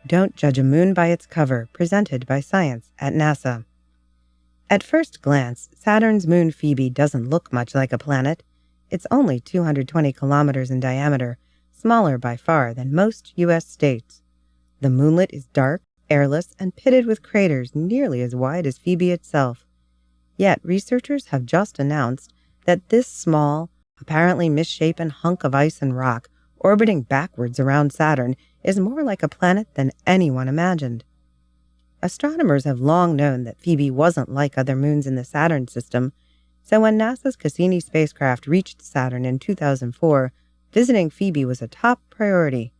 Don't Judge a Moon by Its Cover, presented by Science at NASA. At first glance, Saturn's moon Phoebe doesn't look much like a planet. It's only 220 kilometers in diameter, smaller by far than most U.S. states. The moonlet is dark, airless, and pitted with craters nearly as wide as Phoebe itself. Yet researchers have just announced that this small, apparently misshapen hunk of ice and rock orbiting backwards around Saturn is more like a planet than anyone imagined. Astronomers have long known that Phoebe wasn't like other moons in the Saturn system, so when NASA's Cassini spacecraft reached Saturn in 2004, visiting Phoebe was a top priority.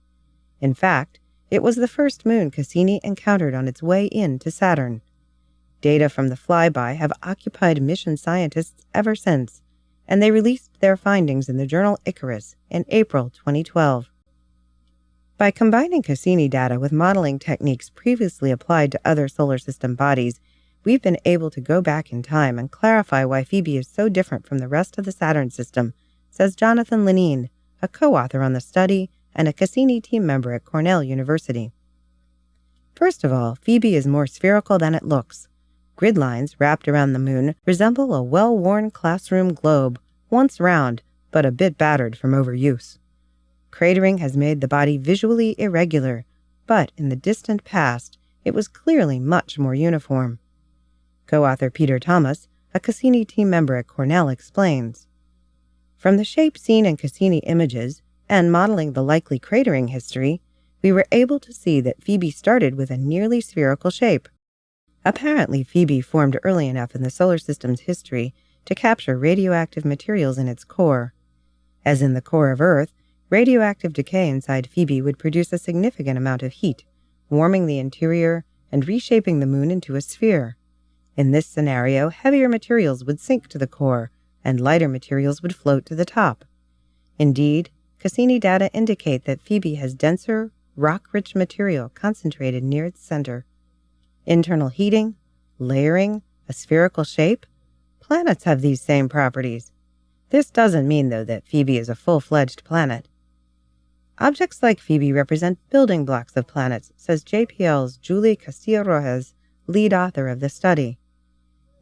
In fact, it was the first moon Cassini encountered on its way into Saturn. Data from the flyby have occupied mission scientists ever since, and they released their findings in the journal Icarus in April 2012. By combining Cassini data with modeling techniques previously applied to other solar system bodies, we've been able to go back in time and clarify why Phoebe is so different from the rest of the Saturn system, says Jonathan Lenine, a co-author on the study and a Cassini team member at Cornell University. First of all, Phoebe is more spherical than it looks. Grid lines wrapped around the moon resemble a well-worn classroom globe, once round, but a bit battered from overuse. Cratering has made the body visually irregular, but in the distant past, it was clearly much more uniform. Co-author Peter Thomas, a Cassini team member at Cornell, explains, "From the shape seen in Cassini images, and modeling the likely cratering history, we were able to see that Phoebe started with a nearly spherical shape. Apparently, Phoebe formed early enough in the solar system's history to capture radioactive materials in its core. As in the core of Earth, radioactive decay inside Phoebe would produce a significant amount of heat, warming the interior and reshaping the moon into a sphere. In this scenario, heavier materials would sink to the core, and lighter materials would float to the top. Indeed, Cassini data indicate that Phoebe has denser, rock-rich material concentrated near its center. Internal heating, layering, a spherical shape? Planets have these same properties. This doesn't mean, though, that Phoebe is a full-fledged planet. Objects like Phoebe represent building blocks of planets, says JPL's Julie Castillo-Rojas, lead author of the study.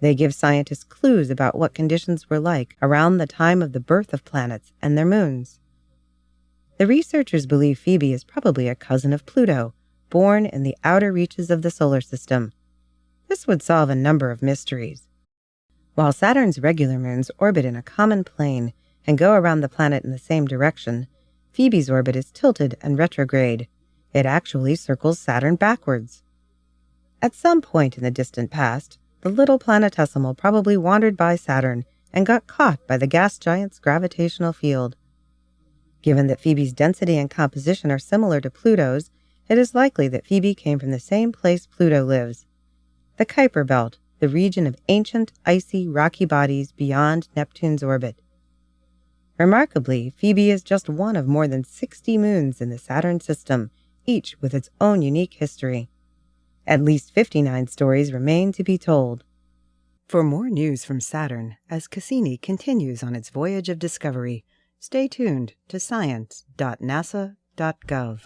They give scientists clues about what conditions were like around the time of the birth of planets and their moons. The researchers believe Phoebe is probably a cousin of Pluto, born in the outer reaches of the solar system. This would solve a number of mysteries. While Saturn's regular moons orbit in a common plane and go around the planet in the same direction, Phoebe's orbit is tilted and retrograde. It actually circles Saturn backwards. At some point in the distant past, the little planetesimal probably wandered by Saturn and got caught by the gas giant's gravitational field. Given that Phoebe's density and composition are similar to Pluto's, it is likely that Phoebe came from the same place Pluto lives, the Kuiper Belt, the region of ancient, icy, rocky bodies beyond Neptune's orbit. Remarkably, Phoebe is just one of more than 60 moons in the Saturn system, each with its own unique history. At least 59 stories remain to be told. For more news from Saturn, as Cassini continues on its voyage of discovery, stay tuned to science.nasa.gov.